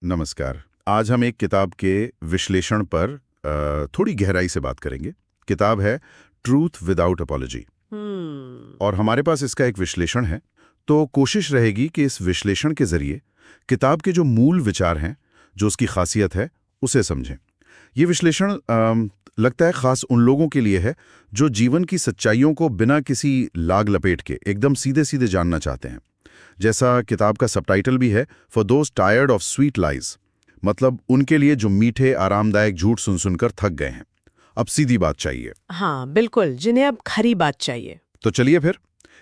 नमस्कार। आज हम एक किताब के विश्लेषण पर थोड़ी गहराई से बात करेंगे। किताब है ट्रूथ विदाउट अपॉलजी और हमारे पास इसका एक विश्लेषण है। तो कोशिश रहेगी कि इस विश्लेषण के जरिए किताब के जो मूल विचार हैं, जो उसकी खासियत है, उसे समझें। ये विश्लेषण लगता है खास उन लोगों के लिए है जो जीवन की सच्चाइयों को बिना किसी लाग लपेट के एकदम सीधे सीधे जानना चाहते हैं। जैसा किताब का सबटाइटल भी है, for those tired of sweet lies, मतलब उनके लिए जो मीठे आरामदायक झूठ सुन सुनकर थक गए हैं, अब सीधी बात चाहिए। हाँ बिल्कुल, जिन्हें अब खरी बात चाहिए। तो चलिए फिर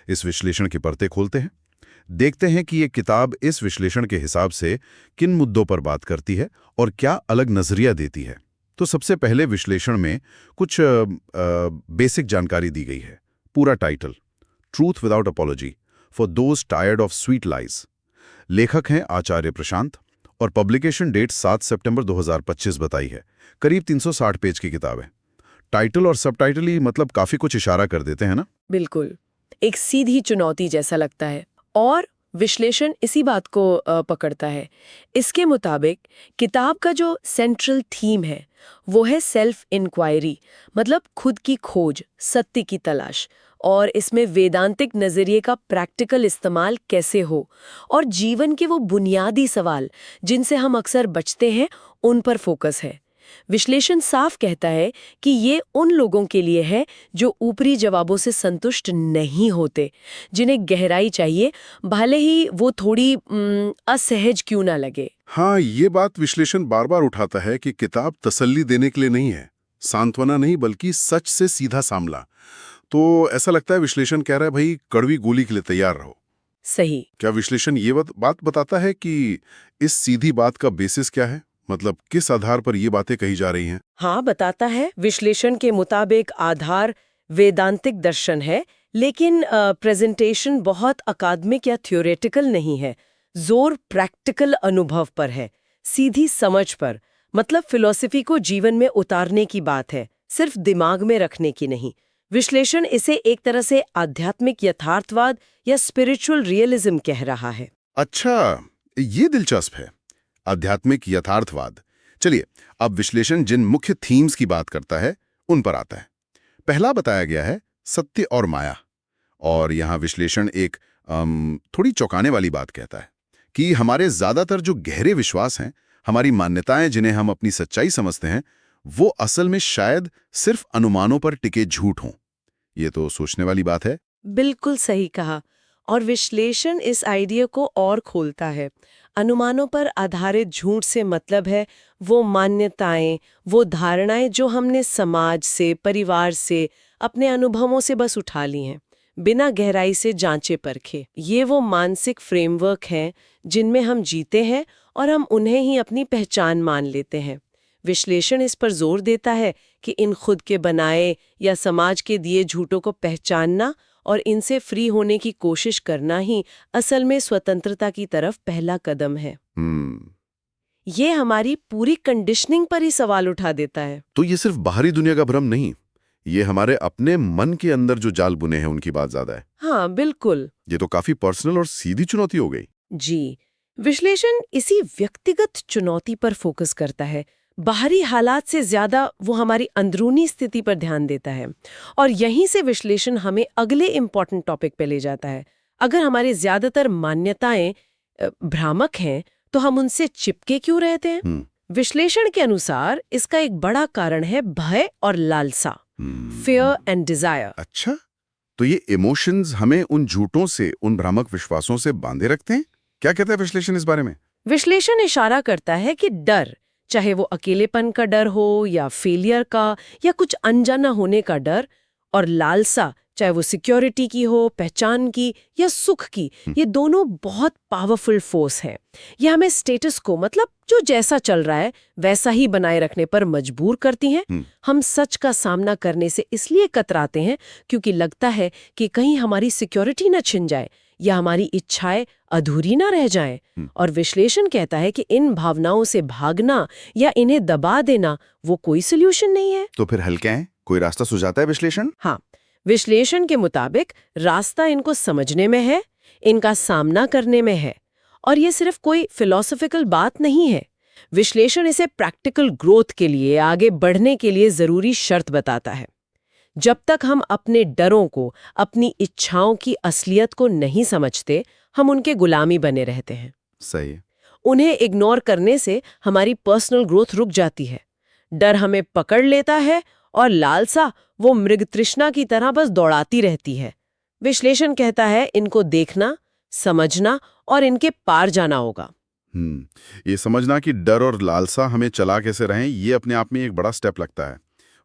इस विश्लेषण के परते खोलते हैं, देखते हैं कि ये किताब इस विश्लेषण के हिसाब से किन मुद्दों पर बात करती है और क्या अलग नजरिया देती है। तो सबसे पहले विश्लेषण में कुछ बेसिक जानकारी दी गई है। पूरा title truth without apology, for those tired of sweet lies. लेखक हैं आचार्य प्रशांत और पब्लिकेशन डेट 7 सितंबर 2025 बताई है। करीब 360 पेज की किताब है। टाइटल और सबटाइटल ही मतलब काफी कुछ इशारा कर देते हैं ना। बिल्कुल, एक सीधी चुनौती जैसा लगता है और विश्लेषण इसी बात को पकड़ता है। इसके मुताबिक किताब का जो सेंट्रल थीम है वो है सेल्फ इंक्वायरी, मतलब खुद की खोज, सत्य की तलाश, और इसमें वेदांतिक नजरिए का प्रैक्टिकल इस्तेमाल कैसे हो और जीवन के वो बुनियादी सवाल जिनसे हम अक्सर बचते हैं उन पर फोकस है। विश्लेषण साफ कहता है कि ये उन लोगों के लिए है जो ऊपरी जवाबों से संतुष्ट नहीं होते, जिन्हें गहराई चाहिए, भले ही वो थोड़ी असहज क्यों ना लगे। हाँ, ये बात विश्लेषण बार बार उठाता है कि किताब तसल्ली देने के लिए नहीं है, सांत्वना नहीं, बल्कि सच से सीधा सामला। तो ऐसा लगता है विश्लेषण कह रहा है, भाई कड़वी गोली के लिए तैयार रहो। सही। क्या विश्लेषण ये बात बताता है कि इस सीधी बात का बेसिस क्या है, मतलब किस आधार पर ये बातें कही जा रही हैं? हाँ, बताता है। विश्लेषण के मुताबिक आधार वेदांतिक दर्शन है, लेकिन प्रेजेंटेशन बहुत अकादमिक या थ्योरेटिकल नहीं है। जोर प्रैक्टिकल अनुभव पर है, सीधी समझ पर, मतलब फिलॉसफी को जीवन में उतारने की बात है, सिर्फ दिमाग में रखने की नहीं। विश्लेषण इसे एक तरह से आध्यात्मिक यथार्थवाद या स्पिरिचुअल रियलिज्म कह रहा है। अच्छा, ये दिलचस्प है, आध्यात्मिक यथार्थवाद। चलिए, अब विश्लेषण जिन मुख्य थीम्स की बात करता है उन पर आता है। पहला बताया गया है सत्य और माया, और यहाँ विश्लेषण एक थोड़ी चौंकाने वाली बात कहता है कि हमारे ज्यादातर जो गहरे विश्वास हैं, हमारी मान्यताएं जिन्हें हम अपनी सच्चाई समझते हैं, वो असल में शायद सिर्फ अनुमानों पर टिके झूठ हों। ये तो सोचने वाली बात है। बिल्कुल सही कहा। और विश्लेषण इस आइडिया को और खोलता है। अनुमानों पर आधारित झूठ से मतलब है वो मान्यताएं, वो धारणाएं जो हमने समाज से, परिवार से, अपने अनुभवों से बस उठा ली हैं, बिना गहराई से जांचे परखे। ये वो मानसिक फ्रेमवर्क हैं जिनमें हम जीते हैं और हम उन्हें ही अपनी पहचान मान लेते हैं। विश्लेषण इस पर जोर देता है कि इन खुद के बनाए या समाज के दिए झूठों को पहचानना और इनसे फ्री होने की कोशिश करना ही असल में स्वतंत्रता की तरफ पहला कदम है। ये हमारी पूरी कंडीशनिंग पर ही सवाल उठा देता है। तो ये सिर्फ बाहरी दुनिया का भ्रम नहीं, ये हमारे अपने मन के अंदर जो जाल बुने हैं उनकी बात ज्यादा है। हाँ बिल्कुल। ये तो काफी पर्सनल और सीधी चुनौती हो गई। जी, विश्लेषण इसी व्यक्तिगत चुनौती पर फोकस करता है। बाहरी हालात से ज्यादा वो हमारी अंदरूनी स्थिति पर ध्यान देता है, और यहीं से विश्लेषण हमें अगले इम्पॉर्टेंट टॉपिक पे ले जाता है। अगर हमारी ज्यादातर मान्यताएं भ्रामक हैं, तो हम उनसे चिपके क्यों रहते हैं? विश्लेषण के अनुसार इसका एक बड़ा कारण है भय और लालसा, फियर एंड डिजायर। अच्छा, तो ये इमोशंस हमें उन झूठों से, उन भ्रामक विश्वासों से बांधे रखते हैं? क्या कहता है विश्लेषण इस बारे में? विश्लेषण इशारा करता है कि डर, चाहे वो अकेलेपन का डर हो या फेलियर का या कुछ अनजाना होने का डर, और लालसा, चाहे वो सिक्योरिटी की हो, पहचान की या सुख की, ये दोनों बहुत पावरफुल फोर्स हैं। ये हमें स्टेटस को, मतलब जो जैसा चल रहा है वैसा ही बनाए रखने पर मजबूर करती हैं। हम सच का सामना करने से इसलिए कतराते हैं क्योंकि लगता है कि कहीं हमारी सिक्योरिटी न छिन जाए या हमारी इच्छाएं अधूरी ना रह जाएं। और विश्लेषण कहता है कि इन भावनाओं से भागना या इन्हें दबा देना वो कोई सोल्यूशन नहीं है। तो फिर हल क्या है? कोई रास्ता सुझाता है विश्लेषण? हाँ, विश्लेषण के मुताबिक रास्ता इनको समझने में है, इनका सामना करने में है और ये सिर्फ कोई फिलॉसफिकल बात नहीं है। विश्लेषण इसे प्रैक्टिकल ग्रोथ के लिए, आगे बढ़ने के लिए जरूरी शर्त बताता है। जब तक हम अपने डरों को, अपनी इच्छाओं की असलियत को नहीं समझते, हम उनके गुलामी बने रहते हैं। सही है। उन्हें इग्नोर करने से हमारी पर्सनल ग्रोथ रुक जाती है। डर हमें पकड़ लेता है और लालसा वो मृग तृष्णा की तरह बस दौड़ाती रहती है। विश्लेषण कहता है इनको देखना, समझना और इनके पार जाना होगा। ये समझना कि डर और लालसा हमें चला कैसे रहें, ये अपने आप में एक बड़ा स्टेप लगता है।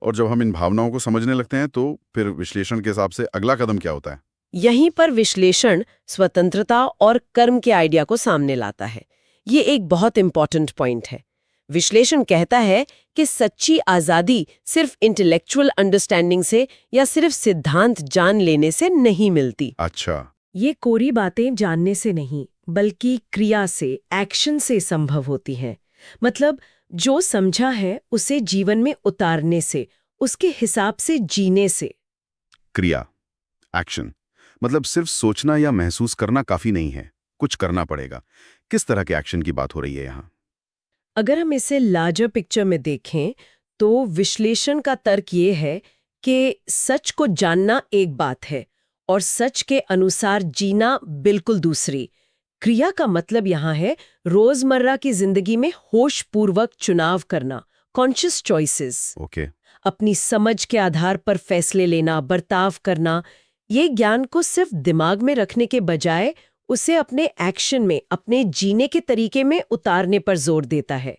और जब हम इन भावनाओं को समझने लगते हैं तो फिर विश्लेषण के हिसाब से अगला कदम क्या होता है? यहीं पर विश्लेषण स्वतंत्रता और कर्म के आइडिया को सामने लाता है। ये एक बहुत इंपॉर्टेंट पॉइंट है। विश्लेषण कहता है कि सच्ची आजादी सिर्फ इंटेलेक्चुअल अंडरस्टैंडिंग से या सिर्फ सिद्धांत जान लेने से नहीं मिलती। अच्छा। ये कोरी बातें जानने से नहीं, बल्कि क्रिया से, एक्शन से संभव होती हैं। मतलब जो समझा है उसे जीवन में उतारने से, उसके हिसाब से जीने से। क्रिया, एक्शन, मतलब सिर्फ सोचना या महसूस करना काफी नहीं है, कुछ करना पड़ेगा। किस तरह के एक्शन की बात हो रही है यहाँ? अगर हम इसे लार्जर पिक्चर में देखें तो विश्लेषण का तर्क ये है कि सच को जानना एक बात है और सच के अनुसार जीना बिल्कुल दूसरी। क्रिया का मतलब यहाँ है रोजमर्रा की जिंदगी में होशपूर्वक चुनाव करना, कॉन्शियस चॉइसेस। ओके। अपनी समझ के आधार पर फैसले लेना, बर्ताव करना। ये ज्ञान को सिर्फ दिमाग में रखने के बजाय उसे अपने एक्शन में, अपने जीने के तरीके में उतारने पर जोर देता है।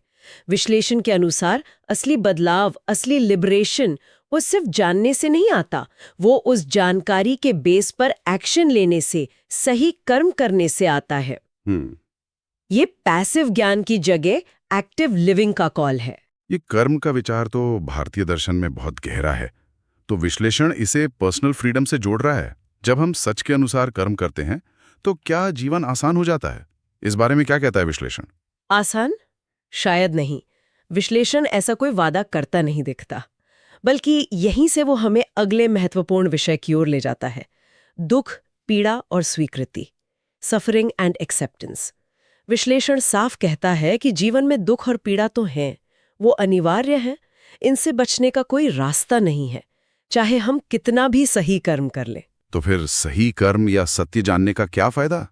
विश्लेषण के अनुसार असली बदलाव, असली लिबरेशन वो सिर्फ जानने से नहीं आता, वो उस जानकारी के बेस पर एक्शन लेने से, सही कर्म करने से आता है। ये पैसिव ज्ञान की जगह एक्टिव लिविंग का कॉल है। ये कर्म का विचार तो भारतीय दर्शन में बहुत गहरा है, तो विश्लेषण इसे पर्सनल फ्रीडम से जोड़ रहा है। जब हम सच के अनुसार कर्म करते हैं तो क्या जीवन आसान हो जाता है? इस बारे में क्या कहता है विश्लेषण? आसान? शायद नहीं। विश्लेषण ऐसा कोई वादा करता नहीं दिखता, बल्कि यहीं से वो हमें अगले महत्वपूर्ण विषय की ओर ले जाता है। दुख, पीड़ा और स्वीकृति, सफरिंग एंड एक्सेप्टेंस। विश्लेषण साफ कहता है कि जीवन में दुख और पीड़ा तो हैं, वो अनिवार्य हैं, इनसे बचने का कोई रास्ता नहीं है, चाहे हम कितना भी सही कर्म कर लें। तो फिर सही कर्म या सत्य जानने का क्या फायदा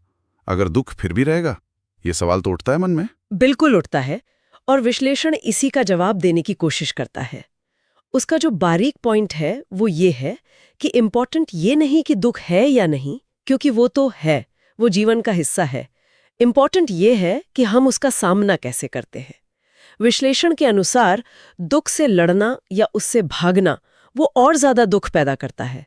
अगर दुख फिर भी रहेगा? ये सवाल तो उठता है मन में। बिल्कुल उठता है, और विश्लेषण इसी का जवाब देने की कोशिश करता है। उसका जो बारीक पॉइंट है वो ये है कि इम्पॉर्टेंट ये नहीं कि दुख है या नहीं, क्योंकि वो तो है, वो जीवन का हिस्सा है। इम्पॉर्टेंट ये है कि हम उसका सामना कैसे करते हैं। विश्लेषण के अनुसार दुख से लड़ना या उससे भागना वो और ज्यादा दुख पैदा करता है।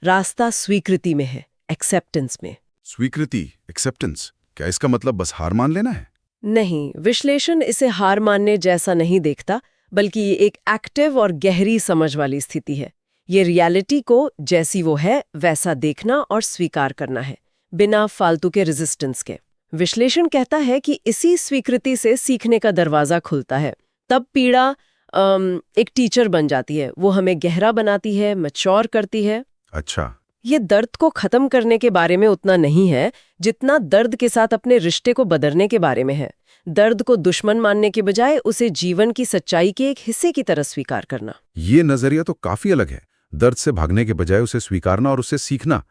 रास्ता स्वीकृति में है, एक्सेप्टेंस में। स्वीकृति, एक्सेप्टेंस, क्या इसका मतलब बस हार मान लेना है? नहीं, विश्लेषण इसे हार मानने जैसा नहीं देखता, बल्कि ये एक एक्टिव और गहरी समझ वाली स्थिति है। ये रियलिटी को जैसी वो है वैसा देखना और स्वीकार करना है, बिना फालतू के रेजिस्टेंस के। विश्लेषण कहता है कि इसी स्वीकृति से सीखने का दरवाजा खुलता है। तब पीड़ा एक टीचर बन जाती है, वो हमें गहरा बनाती है, मैच्योर करती है। अच्छा। ये दर्द को खत्म करने के बारे में उतना नहीं है जितना दर्द के साथ अपने रिश्ते को बदलने के बारे में है। दर्द को दुश्मन मानने के बजाय उसे जीवन की सच्चाई के एक हिस्से की तरह स्वीकार करना। ये नजरिया तो काफी अलग है। दर्द से भागने के बजाय उसे स्वीकारना और उससे सीखना।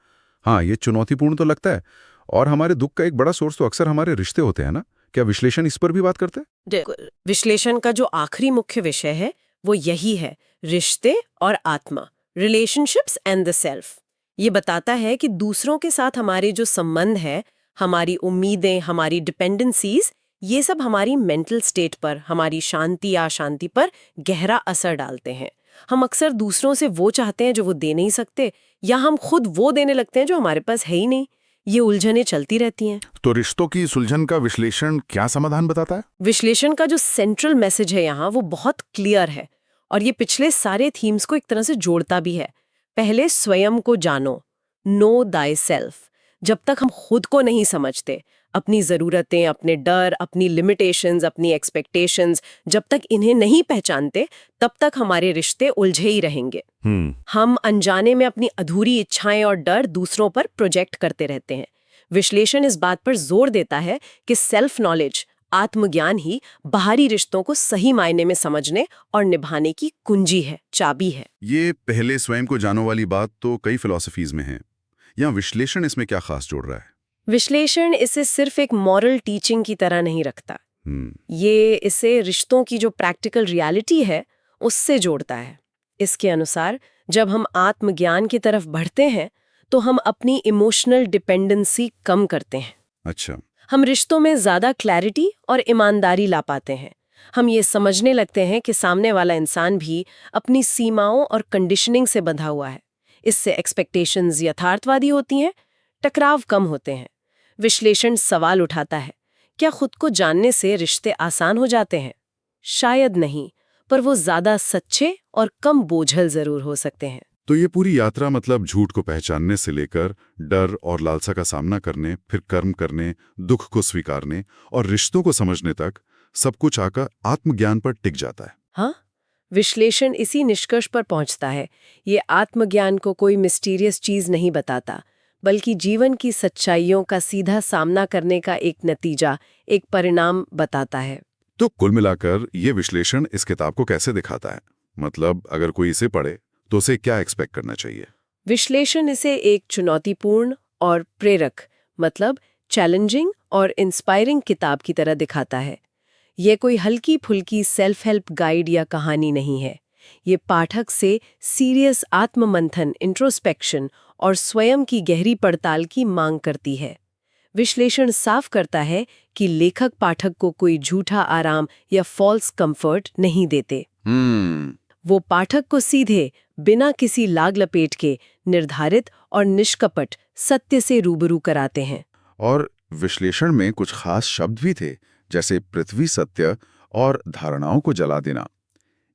हाँ, ये चुनौतीपूर्ण तो लगता है। और हमारे दुख का एक बड़ा सोर्स तो अक्सर हमारे रिश्ते होते हैं ना? क्या विश्लेषण इस पर भी बात करते हैं? विश्लेषण का जो आखिरी मुख्य विषय है वो यही है, रिश्ते और आत्मा, रिलेशनशिप्स एंड द सेल्फ। ये बताता है कि दूसरों के साथ हमारे जो संबंध है, हमारी उम्मीदें, हमारी डिपेंडेंसीज, ये सब हमारी मेंटल स्टेट पर, हमारी शांति या अशांति पर गहरा असर डालते हैं। हम अक्सर दूसरों से वो चाहते हैं जो वो दे नहीं सकते, या हम खुद वो देने लगते हैं जो हमारे पास है ही नहीं। ये उलझनें चलती रहती हैं। तो रिश्तों की सुलझन का विश्लेषण क्या समाधान बताता है? विश्लेषण का जो सेंट्रल मैसेज है यहाँ वो बहुत क्लियर है, और ये पिछले सारे थीम्स को एक तरह से जोड़ता भी है। पहले स्वयं को जानो, नो दाई सेल्फ। जब तक हम खुद को नहीं समझते, अपनी ज़रूरतें, अपने डर, अपनी लिमिटेशंस, अपनी एक्सपेक्टेशंस, जब तक इन्हें नहीं पहचानते, तब तक हमारे रिश्ते उलझे ही रहेंगे। हम अनजाने में अपनी अधूरी इच्छाएं और डर दूसरों पर प्रोजेक्ट करते रहते हैं। विश्लेषण इस बात पर जोर देता है कि सेल्फ नॉलेज, आत्मज्ञान ही बाहरी रिश्तों को सही मायने में समझने और निभाने की कुंजी है, चाबी है। ये पहले स्वयं को जानो वाली बात तो कई फिलॉसफीज में है। यहाँ विश्लेषण इसमें क्या खास जोड़ रहा है? विश्लेषण इसे सिर्फ एक मॉरल टीचिंग की तरह नहीं रखता। ये इसे रिश्तों की जो प्रैक्टिकल रियलिटी है उससे जोड़ता है। इसके अनुसार जब हम आत्मज्ञान की तरफ बढ़ते हैं तो हम अपनी इमोशनल डिपेंडेंसी कम करते हैं। अच्छा। हम रिश्तों में ज्यादा क्लैरिटी और ईमानदारी ला पाते हैं। हम ये समझने लगते हैं कि सामने वाला इंसान भी अपनी सीमाओं और कंडीशनिंग से बंधा हुआ है। इससे एक्सपेक्टेशंस यथार्थवादी होती हैं, टकराव कम होते हैं। विश्लेषण सवाल उठाता है, क्या खुद को जानने से रिश्ते आसान हो जाते हैं? शायद नहीं, पर वो ज्यादा सच्चे और कम बोझल जरूर हो सकते हैं। तो ये पूरी यात्रा मतलब झूठ को पहचानने से लेकर डर और लालसा का सामना करने, फिर कर्म करने, दुख को स्वीकारने और रिश्तों को समझने तक सब कुछ आकर आत्मज्ञान पर टिक जाता है। हाँ, विश्लेषण इसी निष्कर्ष पर पहुंचता है। ये आत्मज्ञान को कोई मिस्टीरियस चीज नहीं बताता, बल्कि जीवन की सच्चाइयों का सीधा सामना करने का एक नतीजा, एक परिणाम बताता है। तो कुल मिलाकर ये विश्लेषण इस किताब को कैसे दिखाता है? मतलब अगर कोई इसे पढ़े तो उसे क्या एक्सपेक्ट करना चाहिए? विश्लेषण इसे एक चुनौतीपूर्ण और प्रेरक, मतलब चैलेंजिंग और इंस्पायरिंग किताब की तरह दिखाता है। ये कोई हल्की फुल्की सेल्फ हेल्प गाइड या कहानी नहीं है। ये पाठक से सीरियस आत्ममंथन, इंट्रोस्पेक्शन और स्वयं की गहरी पड़ताल की मांग करती है। विश्लेषण साफ करता है कि लेखक पाठक को कोई झूठा आराम या फॉल्स कंफर्ट नहीं देते। वो पाठक को सीधे, बिना किसी लाग लपेट के, निर्धारित और निष्कपट सत्य से रूबरू कराते हैं। और विश्लेषण में कुछ खास शब्द भी थे, जैसे पृथ्वी सत्य और धारणाओं को जला देना।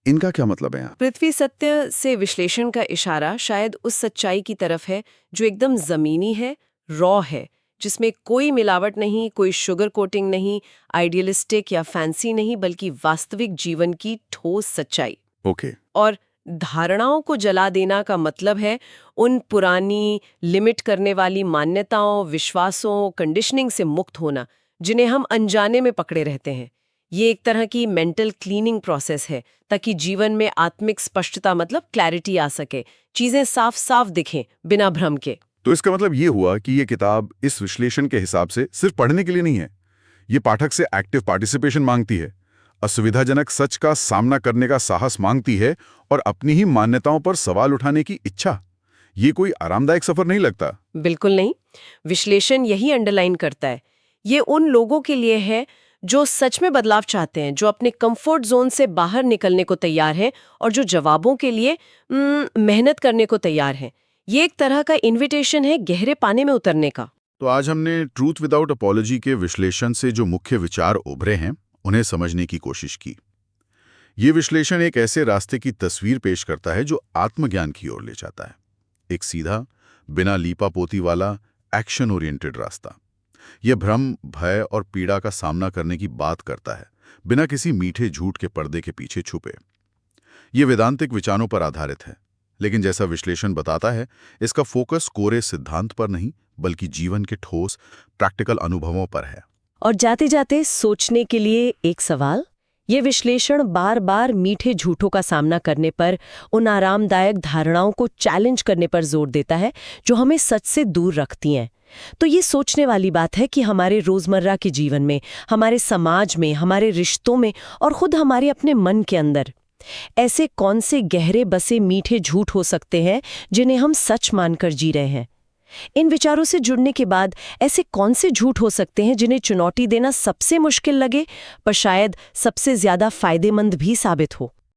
इनका क्या मतलब है? पृथ्वी सत्य से विश्लेषण का इशारा शायद उस सच्चाई की तरफ है जो एकदम जमीनी है, रॉ है, जिसमें कोई मिलावट नहीं, कोई शुगर कोटिंग नहीं, आइडियलिस्टिक या फैंसी नहीं, बल्कि वास्तविक जीवन की ठोस सच्चाई। ओके। और धारणाओं को जला देना का मतलब है उन पुरानी, लिमिट करने वाली मान्यताओं, विश्वासों, कंडीशनिंग से मुक्त होना जिन्हें हम अनजाने में पकड़े रहते हैं। ये एक तरह की मेंटल क्लीनिंग प्रोसेस है, ताकि जीवन में आत्मिक स्पष्टता, मतलब क्लैरिटी आ सके, चीजें साफ साफ दिखें बिना भ्रम के। तो इसका मतलब ये हुआ कि ये किताब इस विश्लेषण के हिसाब से सिर्फ पढ़ने के लिए नहीं है। ये पाठक से एक्टिव पार्टिसिपेशन मांगती है, असुविधाजनक सच का सामना करने का साहस मांगती है और अपनी ही मान्यताओं पर सवाल उठाने की इच्छा। ये कोई आरामदायक सफर नहीं लगता। बिल्कुल नहीं। विश्लेषण यही अंडरलाइन करता है। ये उन लोगों के लिए है जो सच में बदलाव चाहते हैं, जो अपने कंफर्ट जोन से बाहर निकलने को तैयार हैं और जो जवाबों के लिए मेहनत करने को तैयार हैं। ये एक तरह का इन्विटेशन है गहरे पानी में उतरने का। तो आज हमने ट्रूथ विदाउट अपॉलॉजी के विश्लेषण से जो मुख्य विचार उभरे हैं उन्हें समझने की कोशिश की। ये विश्लेषण एक ऐसे रास्ते की तस्वीर पेश करता है जो आत्मज्ञान की ओर ले जाता है। एक सीधा, बिना लीपापोती वाला, एक्शन ओरिएंटेड रास्ता। यह भ्रम, भय और पीड़ा का सामना करने की बात करता है, बिना किसी मीठे झूठ के पर्दे के पीछे छुपे। ये वेदांतिक विचारों पर आधारित है, लेकिन जैसा विश्लेषण बताता है, इसका फोकस कोरे सिद्धांत पर नहीं, बल्कि जीवन के ठोस, प्रैक्टिकल अनुभवों पर है। और जाते जाते सोचने के लिए एक सवाल। ये विश्लेषण बार बार मीठे झूठों का सामना करने पर, उन आरामदायक धारणाओं को चैलेंज करने पर जोर देता है जो हमें सच से दूर रखती हैं। तो ये सोचने वाली बात है कि हमारे रोजमर्रा के जीवन में, हमारे समाज में, हमारे रिश्तों में और खुद हमारे अपने मन के अंदर ऐसे कौन से गहरे बसे मीठे झूठ हो सकते हैं जिन्हें हम सच मानकर जी रहे हैं। इन विचारों से जुड़ने के बाद ऐसे कौन से झूठ हो सकते हैं जिन्हें चुनौती देना सबसे मुश्किल लगे, पर शायद सबसे ज्यादा फायदेमंद भी साबित हो।